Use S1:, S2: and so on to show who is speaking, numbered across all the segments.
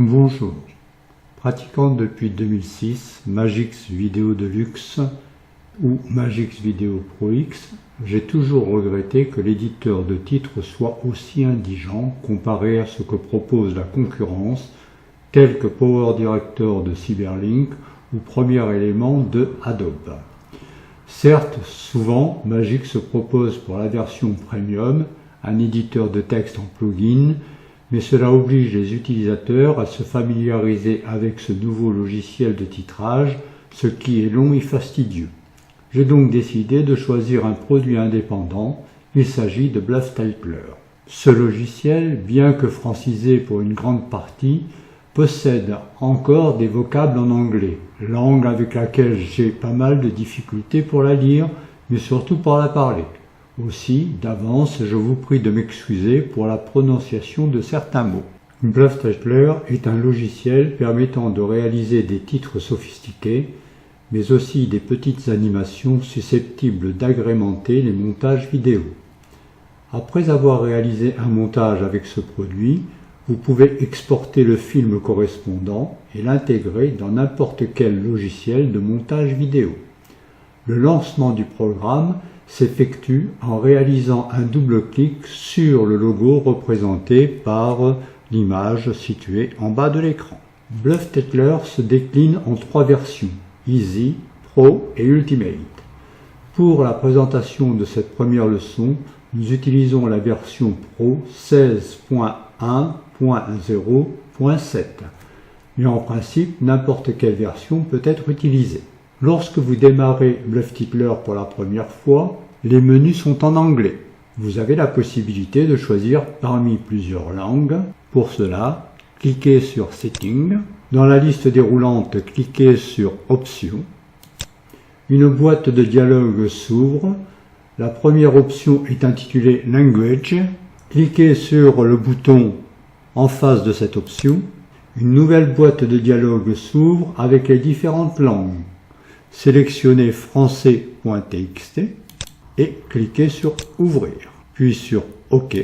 S1: Bonjour. Pratiquant depuis 2006 Magix Vidéo Deluxe ou Magix Vidéo Pro X, j'ai toujours regretté que l'éditeur de titres soit aussi indigent comparé à ce que propose la concurrence, tels que Power Director de Cyberlink ou Premier Élément de Adobe. Certes, souvent, Magix propose pour la version Premium un éditeur de texte en plugin, mais cela oblige les utilisateurs à se familiariser avec ce nouveau logiciel de titrage, ce qui est long et fastidieux. J'ai donc décidé de choisir un produit indépendant, il s'agit de BluffTitler. Ce logiciel, bien que francisé pour une grande partie, possède encore des vocables en anglais, langue avec laquelle j'ai pas mal de difficultés pour la lire, mais surtout pour la parler. Aussi, d'avance, je vous prie de m'excuser pour la prononciation de certains mots. BluffTitler est un logiciel permettant de réaliser des titres sophistiqués, mais aussi des petites animations susceptibles d'agrémenter les montages vidéo. Après avoir réalisé un montage avec ce produit, vous pouvez exporter le film correspondant et l'intégrer dans n'importe quel logiciel de montage vidéo. Le lancement du programme s'effectue en réalisant un double-clic sur le logo représenté par l'image située en bas de l'écran. BluffTitler se décline en 3 versions, Easy, Pro et Ultimate. Pour la présentation de cette première leçon, nous utilisons la version Pro 16.1.0.7. Mais en principe, n'importe quelle version peut être utilisée. Lorsque vous démarrez BluffTitler pour la première fois, les menus sont en anglais. Vous avez la possibilité de choisir parmi plusieurs langues. Pour cela, cliquez sur Settings. Dans la liste déroulante, cliquez sur Options. Une boîte de dialogue s'ouvre. La première option est intitulée Language. Cliquez sur le bouton en face de cette option. Une nouvelle boîte de dialogue s'ouvre avec les différentes langues. Sélectionnez français.txt et cliquez sur Ouvrir, puis sur OK.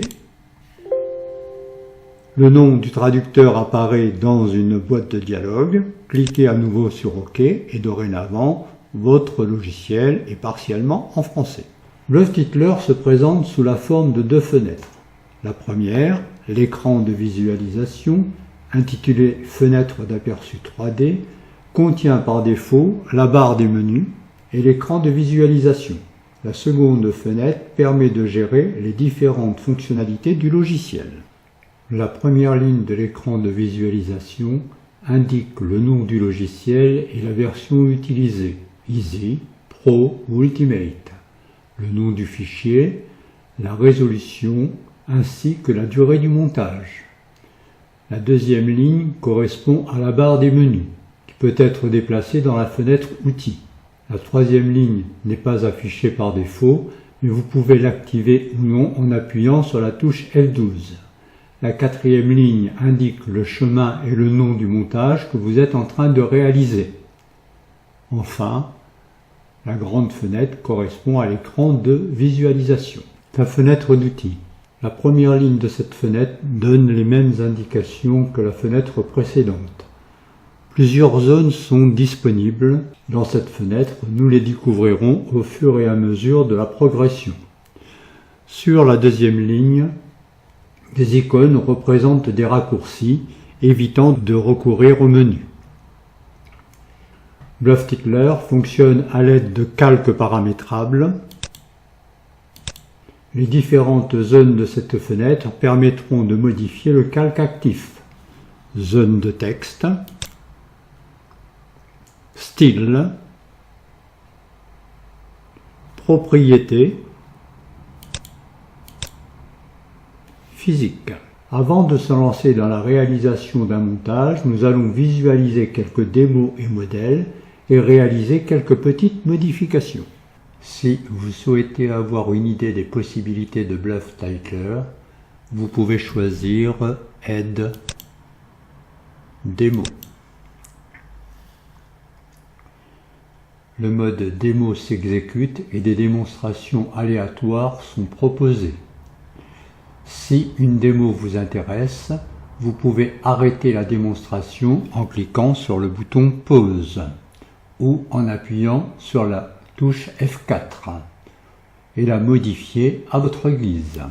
S1: Le nom du traducteur apparaît dans une boîte de dialogue. Cliquez à nouveau sur OK et dorénavant, votre logiciel est partiellement en français. BluffTitler se présente sous la forme de 2 fenêtres. La première, l'écran de visualisation, intitulé Fenêtre d'aperçu 3D, contient par défaut la barre des menus et l'écran de visualisation. La seconde fenêtre permet de gérer les différentes fonctionnalités du logiciel. La première ligne de l'écran de visualisation indique le nom du logiciel et la version utilisée, Easy, Pro ou Ultimate, le nom du fichier, la résolution ainsi que la durée du montage. La deuxième ligne correspond à la barre des menus, qui peut être déplacée dans la fenêtre Outils. La troisième ligne n'est pas affichée par défaut, mais vous pouvez l'activer ou non en appuyant sur la touche F12. La quatrième ligne indique le chemin et le nom du montage que vous êtes en train de réaliser. Enfin, la grande fenêtre correspond à l'écran de visualisation. La fenêtre d'outils. La première ligne de cette fenêtre donne les mêmes indications que la fenêtre précédente. Plusieurs zones sont disponibles dans cette fenêtre, nous les découvrirons au fur et à mesure de la progression. Sur la deuxième ligne, des icônes représentent des raccourcis, évitant de recourir au menu. BluffTitler fonctionne à l'aide de calques paramétrables. Les différentes zones de cette fenêtre permettront de modifier le calque actif. Zone de texte, style, propriété, physique. Avant de se lancer dans la réalisation d'un montage, nous allons visualiser quelques démos et modèles et réaliser quelques petites modifications. Si vous souhaitez avoir une idée des possibilités de BluffTitler, vous pouvez choisir Aide, Démo. Le mode démo s'exécute et des démonstrations aléatoires sont proposées. Si une démo vous intéresse, vous pouvez arrêter la démonstration en cliquant sur le bouton pause ou en appuyant sur la touche F4 et la modifier à votre guise.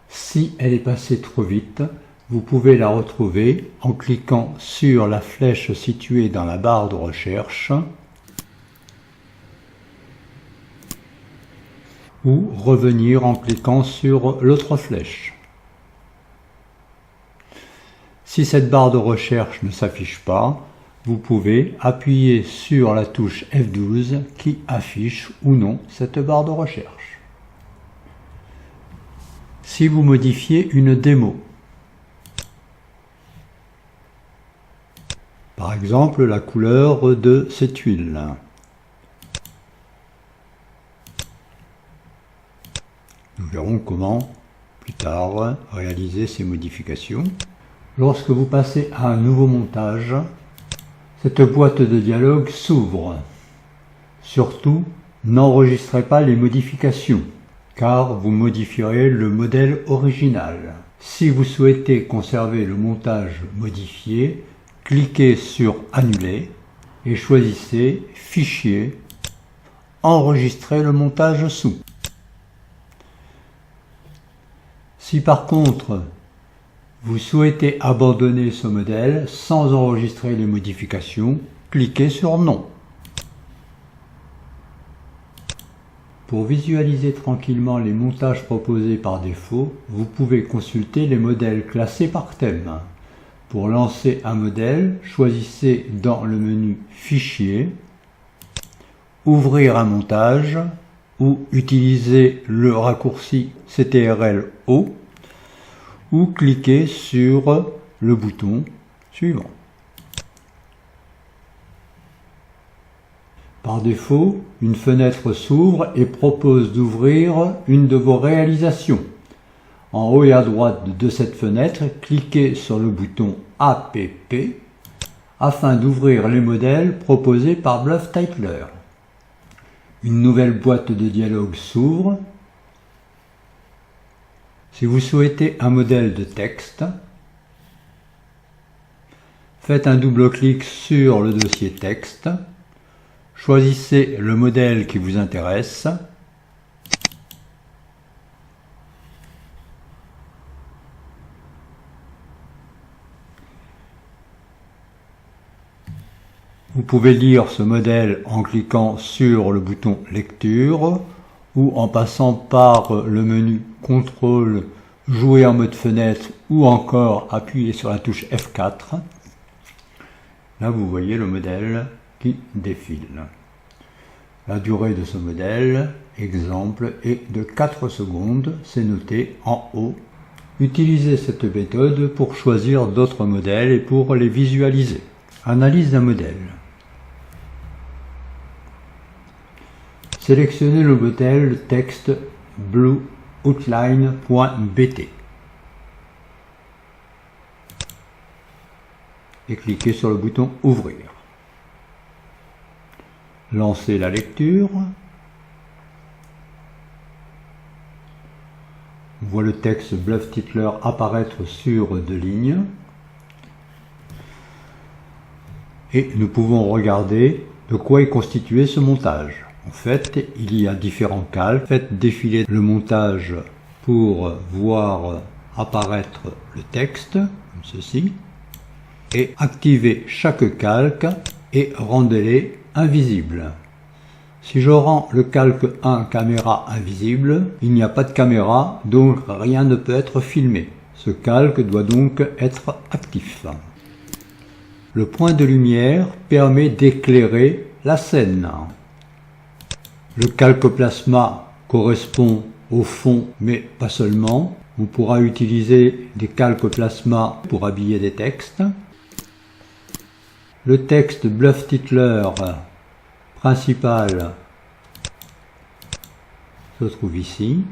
S1: Si elle est passée trop vite, vous pouvez la retrouver en cliquant sur la flèche située dans la barre de recherche ou revenir en cliquant sur l'autre flèche. Si cette barre de recherche ne s'affiche pas, vous pouvez appuyer sur la touche F12 qui affiche ou non cette barre de recherche. Si vous modifiez une démo, par exemple la couleur de cette huile, nous verrons comment plus tard réaliser ces modifications. Lorsque vous passez à un nouveau montage, cette boîte de dialogue s'ouvre. Surtout, n'enregistrez pas les modifications, car vous modifierez le modèle original. Si vous souhaitez conserver le montage modifié, cliquez sur Annuler et choisissez Fichier, Enregistrer le montage sous. Si par contre, vous souhaitez abandonner ce modèle sans enregistrer les modifications, cliquez sur Non. Pour visualiser tranquillement les montages proposés par défaut, vous pouvez consulter les modèles classés par thème. Pour lancer un modèle, choisissez dans le menu Fichier, Ouvrir un montage ou utilisez le raccourci CTRL-O ou cliquez sur le bouton suivant. Par défaut, une fenêtre s'ouvre et propose d'ouvrir une de vos réalisations. En haut et à droite de cette fenêtre, cliquez sur le bouton APP afin d'ouvrir les modèles proposés par Bluff Titler. Une nouvelle boîte de dialogue s'ouvre. Si vous souhaitez un modèle de texte, faites un double-clic sur le dossier texte, choisissez le modèle qui vous intéresse, vous pouvez lire ce modèle en cliquant sur le bouton Lecture ou en passant par le menu Contrôle, Jouer en mode fenêtre ou encore appuyer sur la touche F4. Là, vous voyez le modèle qui défile. La durée de ce modèle, exemple, est de 4 secondes, c'est noté en haut. Utilisez cette méthode pour choisir d'autres modèles et pour les visualiser. Analyse d'un modèle. Sélectionnez le modèle texte blueoutline.bt et cliquez sur le bouton Ouvrir. Lancez la lecture. On voit le texte Bluff Titler apparaître sur 2 lignes. Et nous pouvons regarder de quoi est constitué ce montage. En fait, il y a différents calques. Faites défiler le montage pour voir apparaître le texte, comme ceci. Et activez chaque calque et rendez-les invisibles. Si je rends le calque 1 caméra invisible, il n'y a pas de caméra, donc rien ne peut être filmé. Ce calque doit donc être actif. Le point de lumière permet d'éclairer la scène. Le calque plasma correspond au fond, mais pas seulement. On pourra utiliser des calques plasma pour habiller des textes. Le texte Bluff Titler principal se trouve ici.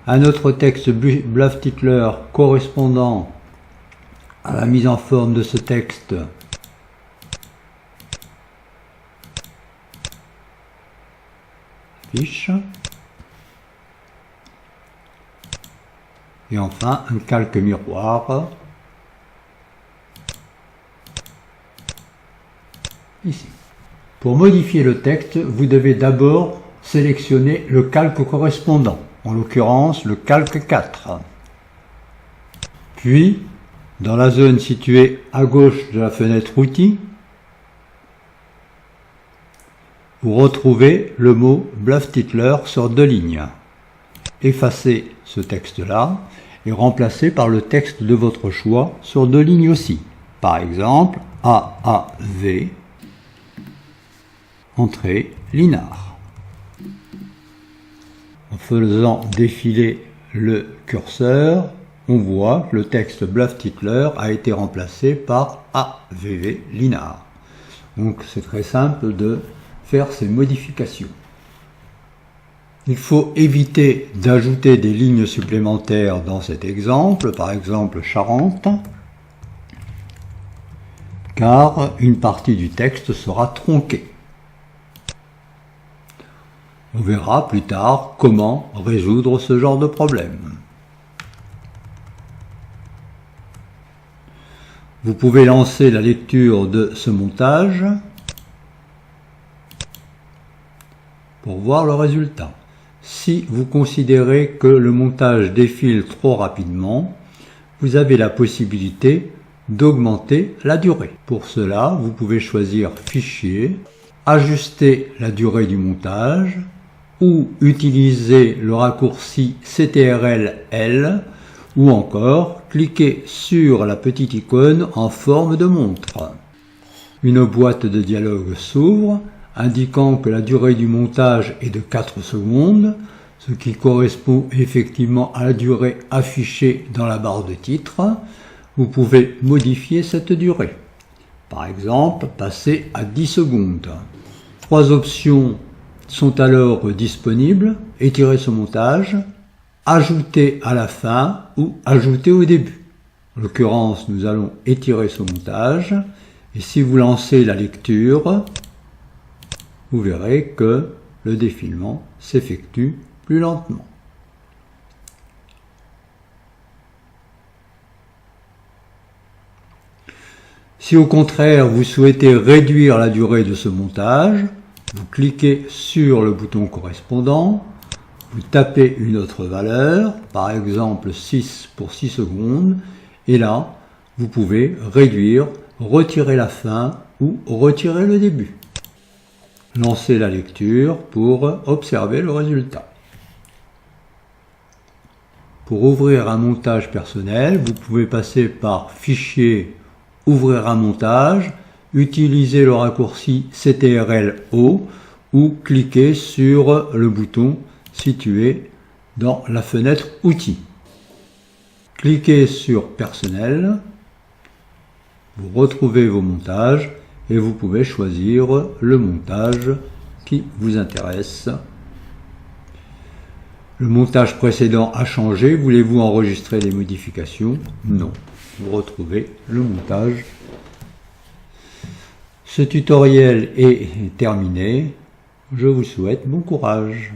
S1: Un autre texte Bluff Titler correspondant à la mise en forme de ce texte affiche. Et enfin, un calque miroir. Ici. Pour modifier le texte, vous devez d'abord sélectionner le calque correspondant, en l'occurrence le calque 4. Puis, dans la zone située à gauche de la fenêtre Outils, vous retrouvez le mot Bluff-Titler sur 2 lignes. Effacez ce texte-là et remplacez par le texte de votre choix sur 2 lignes aussi. Par exemple, AAV, entrée Linard. En faisant défiler le curseur, on voit que le texte Bluff-Titler a été remplacé par AVV Linard. Donc c'est très simple de faire ces modifications. Il faut éviter d'ajouter des lignes supplémentaires dans cet exemple, par exemple Charente, car une partie du texte sera tronquée. On verra plus tard comment résoudre ce genre de problème. Vous pouvez lancer la lecture de ce montage pour voir le résultat. Si vous considérez que le montage défile trop rapidement, vous avez la possibilité d'augmenter la durée. Pour cela, vous pouvez choisir Fichier, ajuster la durée du montage ou utiliser le raccourci CTRL-L ou encore cliquer sur la petite icône en forme de montre. Une boîte de dialogue s'ouvre indiquant que la durée du montage est de 4 secondes, ce qui correspond effectivement à la durée affichée dans la barre de titre. Vous pouvez modifier cette durée. Par exemple, passer à 10 secondes. 3 options sont alors disponibles: étirer ce montage, ajouter à la fin ou ajouter au début. En l'occurrence, nous allons étirer ce montage et si vous lancez la lecture, vous verrez que le défilement s'effectue plus lentement. Si au contraire vous souhaitez réduire la durée de ce montage, vous cliquez sur le bouton correspondant, vous tapez une autre valeur, par exemple 6 pour 6 secondes, et là, vous pouvez réduire, retirer la fin ou retirer le début. Lancez la lecture pour observer le résultat. Pour ouvrir un montage personnel, vous pouvez passer par Fichier, Ouvrir un montage, utiliser le raccourci CTRL-O ou cliquer sur le bouton situé dans la fenêtre Outils. Cliquez sur Personnel, vous retrouvez vos montages et vous pouvez choisir le montage qui vous intéresse. Le montage précédent a changé, voulez-vous enregistrer des modifications? Non, vous retrouvez le montage. Ce tutoriel est terminé, je vous souhaite bon courage.